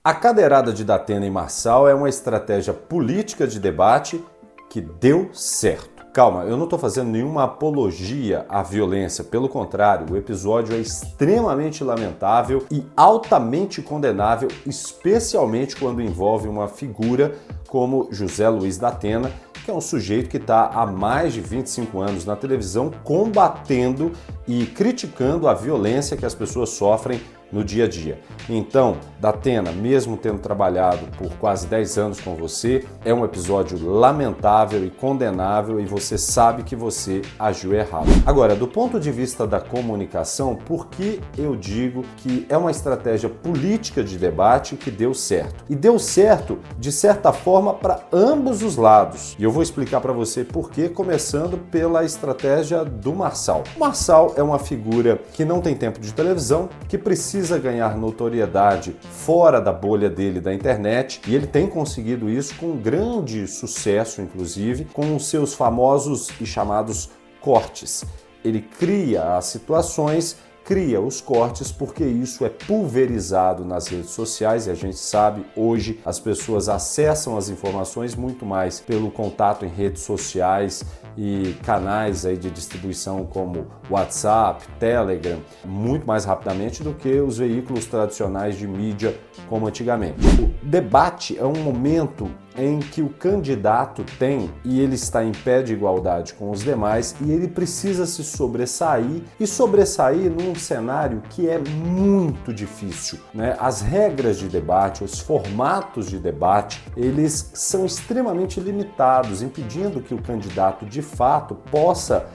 A cadeirada de Datena e Marçal é uma estratégia política de debate que deu certo. Calma, eu não estou fazendo nenhuma apologia à violência, pelo contrário, o episódio é extremamente lamentável e altamente condenável, especialmente quando envolve uma figura como José Luiz Datena, que é um sujeito que está há mais de 25 anos na televisão combatendo e criticando a violência que as pessoas sofrem no dia a dia. Então, Datena, mesmo tendo trabalhado por quase 10 anos com você, é um episódio lamentável e condenável e você sabe que você agiu errado. Agora, do ponto de vista da comunicação, por que eu digo que é uma estratégia política de debate que deu certo? E deu certo, de certa forma, para ambos os lados. E eu vou explicar para você por quê, começando pela estratégia do Marçal. O Marçal é uma figura que não tem tempo de televisão, que precisa ganhar notoriedade fora da bolha dele da internet, e ele tem conseguido isso com grande sucesso, inclusive, com os seus famosos e chamados cortes. Ele cria as situações, cria os cortes, porque isso é pulverizado nas redes sociais e a gente sabe hoje as pessoas acessam as informações muito mais pelo contato em redes sociais e canais aí de distribuição como WhatsApp, Telegram, muito mais rapidamente do que os veículos tradicionais de mídia como antigamente. O debate é um momento em que o candidato tem e ele está em pé de igualdade com os demais e ele precisa se sobressair e sobressair num cenário que é muito difícil, né? As regras de debate, os formatos de debate, eles são extremamente limitados, impedindo que o candidato de fato possa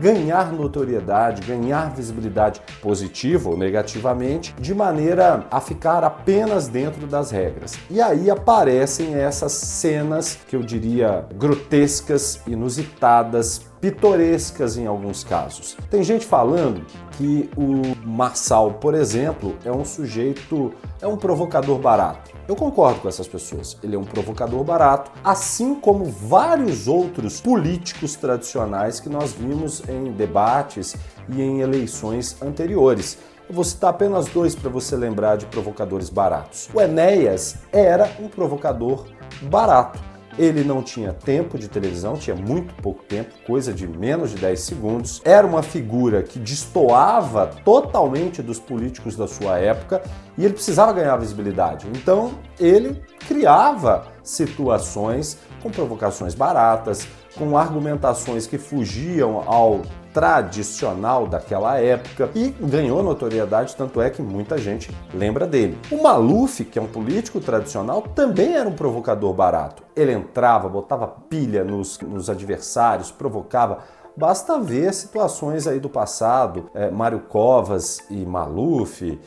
ganhar notoriedade, ganhar visibilidade positiva ou negativamente, de maneira a ficar apenas dentro das regras. E aí aparecem essas cenas que eu diria grotescas, inusitadas, pitorescas em alguns casos. Tem gente falando que o Marçal, por exemplo, é um sujeito, é um provocador barato. Eu concordo com essas pessoas. Ele é um provocador barato, assim como vários outros políticos tradicionais que nós vimos em debates e em eleições anteriores. Eu vou citar apenas dois para você lembrar de provocadores baratos. O Enéas era um provocador barato. Ele não tinha tempo de televisão, tinha muito pouco tempo, coisa de menos de 10 segundos. Era uma figura que destoava totalmente dos políticos da sua época e ele precisava ganhar visibilidade. Então, ele criava situações com provocações baratas, com argumentações que fugiam ao tradicional daquela época e ganhou notoriedade, tanto é que muita gente lembra dele. O Maluf, que é um político tradicional, também era um provocador barato. Ele entrava, botava pilha nos adversários, provocava. Basta ver situações aí do passado, Mário Covas e Maluf,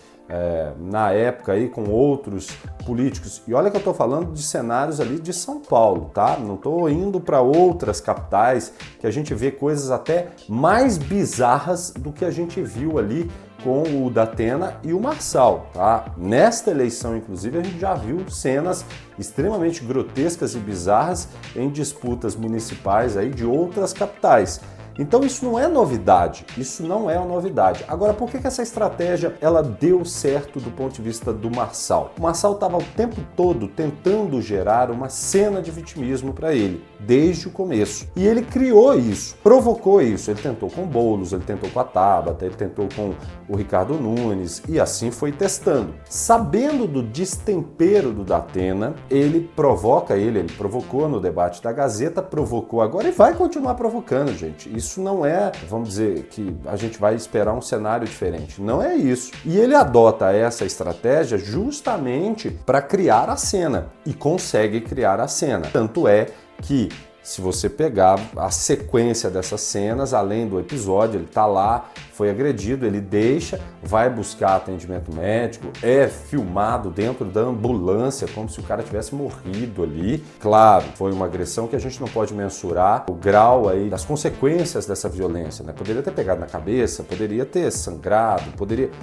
na época aí com outros políticos. E olha que eu estou falando de cenários ali de São Paulo, tá? Não estou indo para outras capitais que a gente vê coisas até mais bizarras do que a gente viu ali com o Datena e o Marçal, tá? Nesta eleição, inclusive, a gente já viu cenas extremamente grotescas e bizarras em disputas municipais aí de outras capitais. Então isso não é novidade, isso não é uma novidade. Agora, por que essa estratégia ela deu certo do ponto de vista do Marçal? O Marçal estava o tempo todo tentando gerar uma cena de vitimismo para ele, desde o começo. E ele criou isso, provocou isso. Ele tentou com Boulos, ele tentou com a Tabata, ele tentou com o Ricardo Nunes e assim foi testando. Sabendo do destempero do Datena, ele provocou no debate da Gazeta, provocou agora e vai continuar provocando, gente. Isso não é, vamos dizer, que a gente vai esperar um cenário diferente. Não é isso. E ele adota essa estratégia justamente para criar a cena. E consegue criar a cena. Tanto é que, se você pegar a sequência dessas cenas, além do episódio, ele tá lá, foi agredido, ele deixa, vai buscar atendimento médico, é filmado dentro da ambulância, como se o cara tivesse morrido ali. Claro, foi uma agressão que a gente não pode mensurar o grau aí das consequências dessa violência, né? Poderia ter pegado na cabeça, poderia ter sangrado,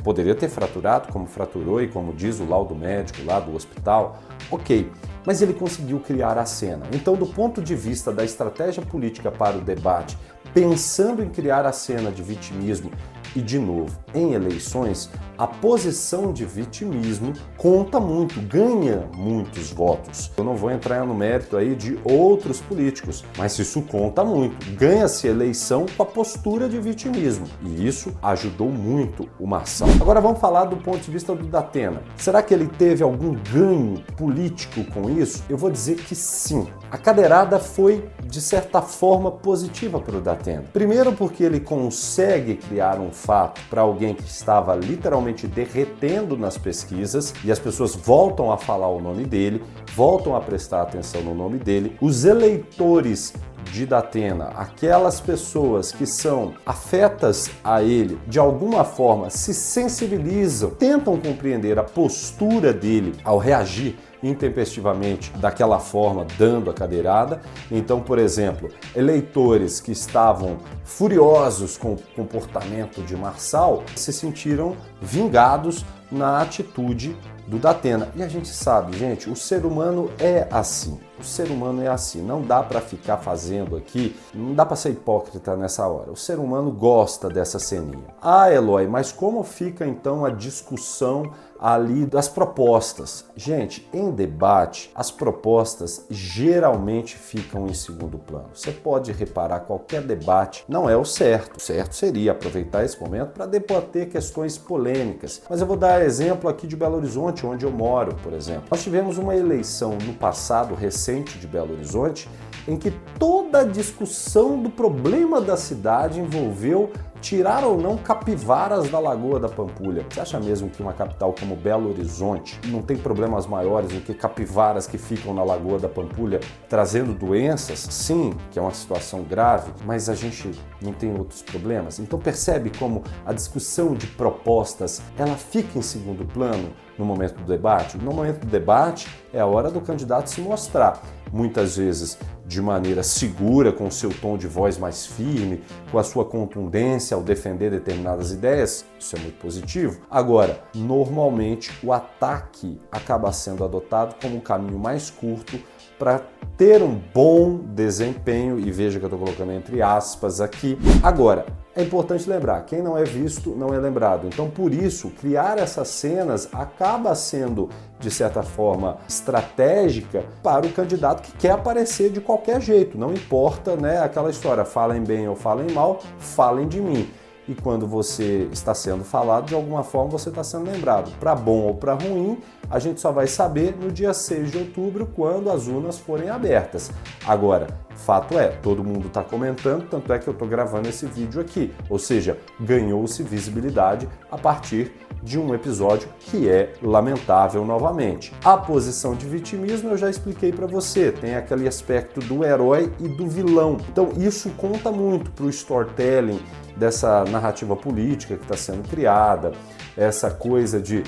poderia ter fraturado, como fraturou e como diz o laudo médico lá do hospital. Ok, mas ele conseguiu criar a cena. Então, do ponto de vista da estratégia política para o debate, pensando em criar a cena de vitimismo E de novo, em eleições, a posição de vitimismo conta muito, ganha muitos votos. Eu não vou entrar no mérito aí de outros políticos, mas isso conta muito. Ganha-se eleição com a postura de vitimismo. E isso ajudou muito o Marçal. Agora vamos falar do ponto de vista do Datena. Será que ele teve algum ganho político com isso? Eu vou dizer que sim. A cadeirada foi, de certa forma, positiva para o Datena. Primeiro porque ele consegue criar um fato para alguém que estava literalmente derretendo nas pesquisas e as pessoas voltam a falar o nome dele, voltam a prestar atenção no nome dele. Os eleitores de Datena, aquelas pessoas que são afetas a ele, de alguma forma se sensibilizam, tentam compreender a postura dele ao reagir intempestivamente daquela forma, dando a cadeirada. Então, por exemplo, eleitores que estavam furiosos com o comportamento de Marçal se sentiram vingados na atitude do Datena. E a gente sabe, gente, o ser humano é assim. O ser humano é assim, não dá para ficar fazendo aqui, não dá para ser hipócrita nessa hora. O ser humano gosta dessa ceninha. Ah, Eloy, mas como fica então a discussão ali das propostas? Gente, em debate, as propostas geralmente ficam em segundo plano. Você pode reparar, qualquer debate não é o certo. O certo seria aproveitar esse momento para debater questões polêmicas. Mas eu vou dar exemplo aqui de Belo Horizonte, onde eu moro, por exemplo. Nós tivemos uma eleição no passado recente de Belo Horizonte, em que toda a discussão do problema da cidade envolveu tirar ou não capivaras da Lagoa da Pampulha. Você acha mesmo que uma capital como Belo Horizonte não tem problemas maiores do que capivaras que ficam na Lagoa da Pampulha trazendo doenças? Sim, que é uma situação grave, mas a gente não tem outros problemas. Então percebe como a discussão de propostas, ela fica em segundo plano no momento do debate? No momento do debate é a hora do candidato se mostrar. Muitas vezes de maneira segura, com o seu tom de voz mais firme, com a sua contundência ao defender determinadas ideias, isso é muito positivo. Agora, normalmente o ataque acaba sendo adotado como um caminho mais curto para ter um bom desempenho, e veja que eu estou colocando entre aspas aqui. Agora, é importante lembrar, quem não é visto não é lembrado. Então, por isso, criar essas cenas acaba sendo, de certa forma, estratégica para o candidato que quer aparecer de qualquer jeito. Não importa, né, aquela história, falem bem ou falem mal, falem de mim. E quando você está sendo falado, de alguma forma você está sendo lembrado. Para bom ou para ruim, a gente só vai saber no dia 6 de outubro, quando as urnas forem abertas. Agora, fato é, todo mundo está comentando, tanto é que eu estou gravando esse vídeo aqui. Ou seja, ganhou-se visibilidade a partir de um episódio que é lamentável novamente. A posição de vitimismo eu já expliquei para você, tem aquele aspecto do herói e do vilão. Então isso conta muito para o storytelling dessa narrativa política que está sendo criada, essa coisa de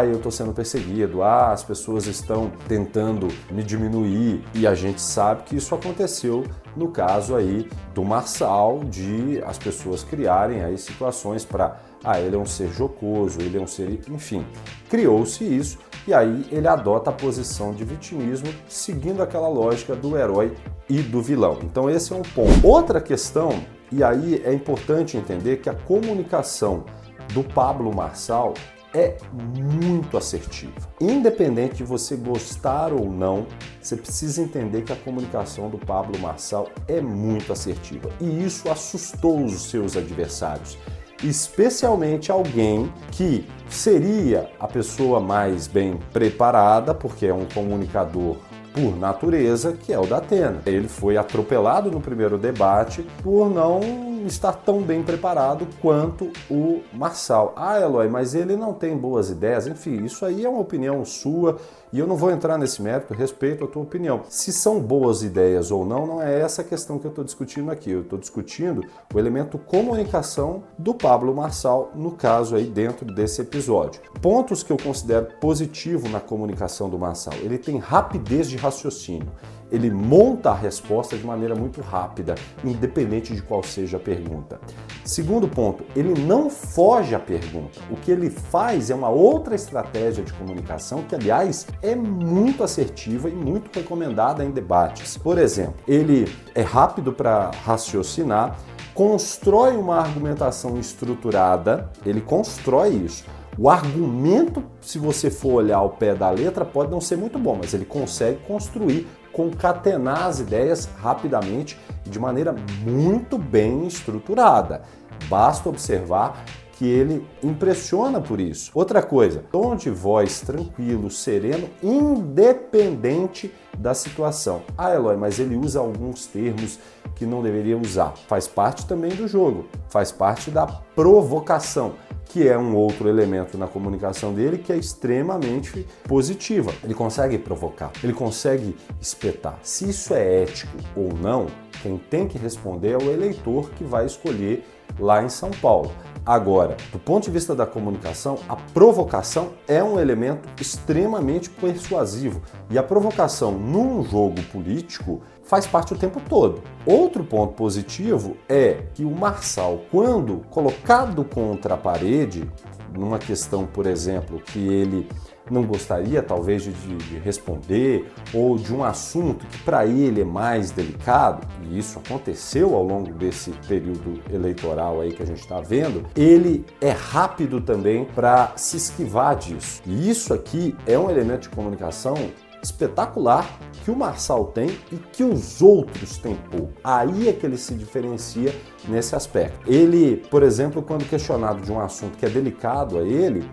eu estou sendo perseguido, as pessoas estão tentando me diminuir, e a gente sabe que isso aconteceu no caso aí do Marçal, de as pessoas criarem aí situações para ele é um ser jocoso, ele é um ser, enfim, criou-se isso, e aí ele adota a posição de vitimismo, seguindo aquela lógica do herói e do vilão. Então esse é um ponto. Outra questão, e aí é importante entender que a comunicação do Pablo Marçal é muito assertiva. Independente de você gostar ou não, você precisa entender que a comunicação do Pablo Marçal é muito assertiva. E isso assustou os seus adversários. Especialmente alguém que seria a pessoa mais bem preparada, porque é um comunicador por natureza, que é o Datena. Ele foi atropelado no primeiro debate por não estar tão bem preparado quanto o Marçal. Eloy, mas ele não tem boas ideias. Enfim, isso aí é uma opinião sua e eu não vou entrar nesse mérito, respeito a tua opinião. Se são boas ideias ou não, não é essa a questão que eu estou discutindo aqui. Eu estou discutindo o elemento comunicação do Pablo Marçal, no caso aí dentro desse episódio. Pontos que eu considero positivo na comunicação do Marçal. Ele tem rapidez de raciocínio. Ele monta a resposta de maneira muito rápida, independente de qual seja a pergunta. Segundo ponto, ele não foge à pergunta. O que ele faz é uma outra estratégia de comunicação que, aliás, é muito assertiva e muito recomendada em debates. Por exemplo, ele é rápido para raciocinar, constrói uma argumentação estruturada, ele constrói isso. O argumento, se você for olhar ao pé da letra, pode não ser muito bom, mas ele consegue construir, concatenar as ideias rapidamente e de maneira muito bem estruturada. Basta observar que ele impressiona por isso. Outra coisa, tom de voz tranquilo, sereno, independente da situação. Ah, Eloy, mas ele usa alguns termos que não deveria usar. Faz parte também do jogo, faz parte da provocação, que é um outro elemento na comunicação dele que é extremamente positiva. Ele consegue provocar, ele consegue espetar. Se isso é ético ou não, quem tem que responder é o eleitor que vai escolher lá em São Paulo. Agora, do ponto de vista da comunicação, a provocação é um elemento extremamente persuasivo. E a provocação num jogo político faz parte o tempo todo. Outro ponto positivo é que o Marçal, quando colocado contra a parede, numa questão, por exemplo, que ele não gostaria talvez de responder, ou de um assunto que para ele é mais delicado, e isso aconteceu ao longo desse período eleitoral aí que a gente está vendo, ele é rápido também para se esquivar disso. E isso aqui é um elemento de comunicação espetacular que o Marçal tem e que os outros têm pouco. Aí é que ele se diferencia nesse aspecto. Ele, por exemplo, quando questionado de um assunto que é delicado a ele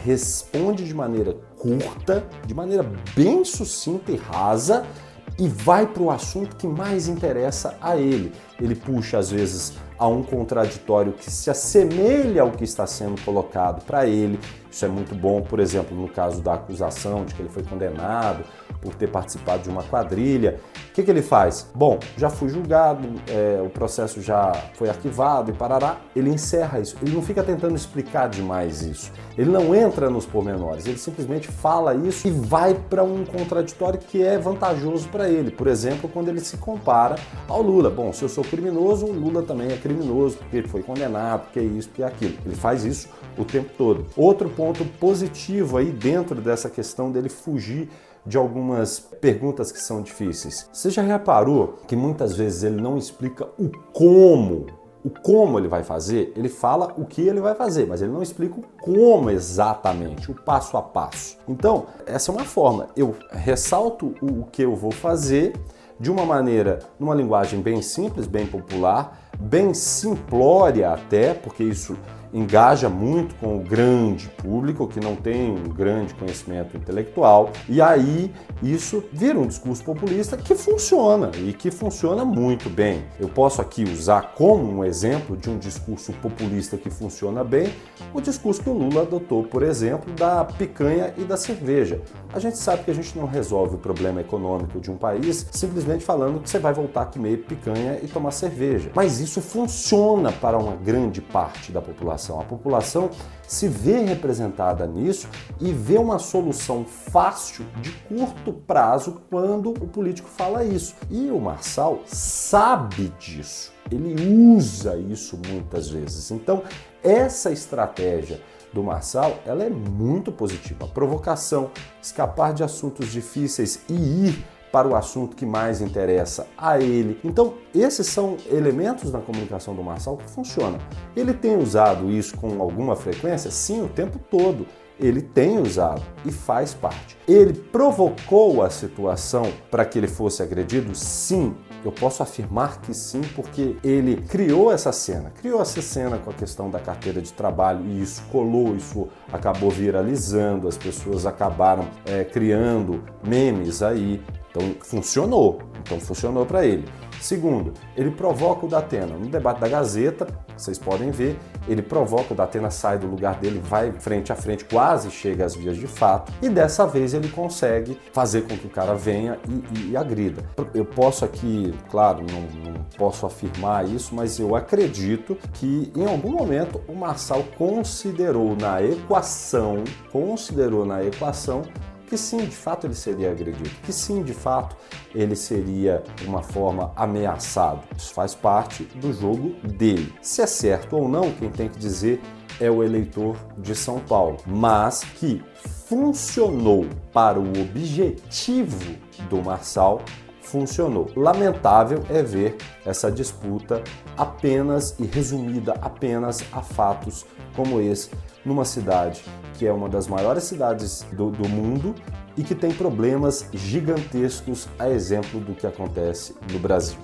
responde de maneira curta, de maneira bem sucinta e rasa, e vai para o assunto que mais interessa a ele. Ele puxa, às vezes, a um contraditório que se assemelha ao que está sendo colocado para ele. Isso é muito bom, por exemplo, no caso da acusação de que ele foi condenado por ter participado de uma quadrilha. O que ele faz? Bom, já fui julgado, o processo já foi arquivado e parará. Ele encerra isso. Ele não fica tentando explicar demais isso. Ele não entra nos pormenores. Ele simplesmente fala isso e vai para um contraditório que é vantajoso para ele. Por exemplo, quando ele se compara ao Lula. Bom, se eu sou criminoso, o Lula também é criminoso, porque ele foi condenado, porque é isso, porque é aquilo. Ele faz isso o tempo todo. Outro ponto positivo aí dentro dessa questão dele fugir de algumas perguntas que são difíceis. Você já reparou que muitas vezes ele não explica o como ele vai fazer? Ele fala o que ele vai fazer, mas ele não explica o como exatamente, o passo a passo. Então, essa é uma forma. Eu ressalto o que eu vou fazer de uma maneira, numa linguagem bem simples, bem popular, bem simplória até, porque isso engaja muito com o grande público que não tem um grande conhecimento intelectual, e aí isso vira um discurso populista que funciona e que funciona muito bem. Eu posso aqui usar como um exemplo de um discurso populista que funciona bem o discurso que o Lula adotou, por exemplo, da picanha e da cerveja. A gente sabe que a gente não resolve o problema econômico de um país simplesmente falando que você vai voltar a comer picanha e tomar cerveja. Mas isso funciona para uma grande parte da população. A população se vê representada nisso e vê uma solução fácil de curto prazo quando o político fala isso. E o Marçal sabe disso. Ele usa isso muitas vezes. Então, essa estratégia do Marçal, ela é muito positiva. A provocação, escapar de assuntos difíceis e ir para o assunto que mais interessa a ele. Então, esses são elementos na comunicação do Marçal que funcionam. Ele tem usado isso com alguma frequência? Sim, o tempo todo. Ele tem usado e faz parte. Ele provocou a situação para que ele fosse agredido? Sim. Eu posso afirmar que sim, porque ele criou essa cena com a questão da carteira de trabalho e isso colou, isso acabou viralizando, as pessoas acabaram criando memes aí. Então funcionou para ele. Segundo, ele provoca o Datena. No debate da Gazeta, vocês podem ver, ele provoca o Datena, sai do lugar dele, vai frente a frente, quase chega às vias de fato, e dessa vez ele consegue fazer com que o cara venha e agrida. Eu posso aqui, claro, não posso afirmar isso, mas eu acredito que em algum momento o Marçal considerou na equação que sim, de fato ele seria agredido, que sim, de fato ele seria de uma forma ameaçado. Isso faz parte do jogo dele. Se é certo ou não, quem tem que dizer é o eleitor de São Paulo, mas que funcionou para o objetivo do Marçal, funcionou. Lamentável é ver essa disputa apenas e resumida apenas a fatos como esse, numa cidade que é uma das maiores cidades do mundo e que tem problemas gigantescos, a exemplo do que acontece no Brasil.